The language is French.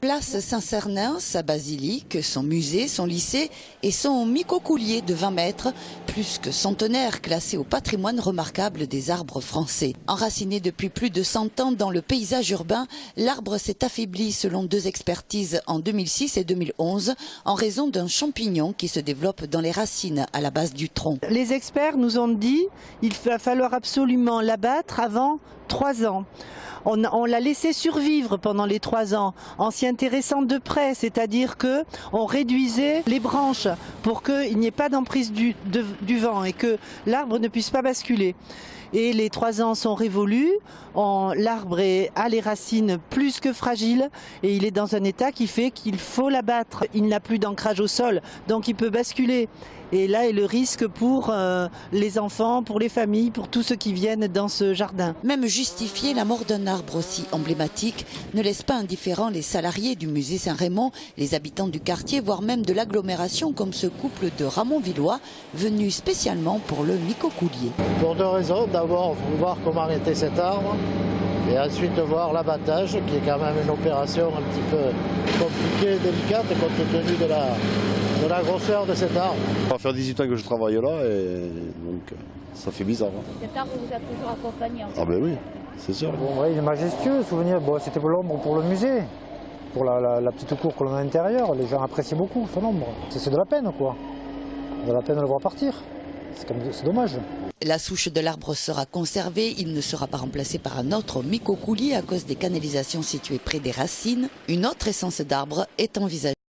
Place Saint-Cernin, sa basilique, son musée, son lycée et son micocoulier de 20 mètres, plus que centenaire, classé au patrimoine remarquable des arbres français. Enraciné depuis plus de 100 ans dans le paysage urbain, l'arbre s'est affaibli selon 2 expertises en 2006 et 2011 en raison d'un champignon qui se développe dans les racines à la base du tronc. Les experts nous ont dit qu'il va falloir absolument l'abattre avant 3 ans. On l'a laissé survivre pendant les 3 ans en s'y intéressant de près, c'est-à-dire qu'on réduisait les branches pour qu'il n'y ait pas d'emprise du vent et que l'arbre ne puisse pas basculer. Et les 3 ans sont révolus, l'arbre a les racines plus que fragiles et il est dans un état qui fait qu'il faut l'abattre. Il n'a plus d'ancrage au sol, donc il peut basculer. Et là est le risque pour les enfants, pour les familles, pour tous ceux qui viennent dans ce jardin. Même justifier la mort d'un arbre aussi emblématique ne laisse pas indifférents les salariés du musée Saint-Raymond, les habitants du quartier, voire même de l'agglomération, comme ce couple de Ramonvillois venus spécialement pour le micocoulier. Pour 2 raisons. D'abord, voir comment était cet arbre. Et ensuite voir l'abattage, qui est quand même une opération un petit peu compliquée et délicate compte tenu de la grosseur de cet arbre. Ça va faire 18 ans que je travaille là et donc ça fait bizarre. Cet arbre vous a toujours accompagné en fait. Ah ben oui, c'est sûr. Bon, ouais, il est majestueux, souvenir. Bon, c'était pour l'ombre pour le musée, pour la petite cour qu'on a à l'intérieur. Les gens apprécient beaucoup son ombre. C'est de la peine quoi. De la peine de le voir partir. C'est dommage. La souche de l'arbre sera conservée, il ne sera pas remplacé par un autre micocoulier à cause des canalisations situées près des racines. Une autre essence d'arbre est envisagée.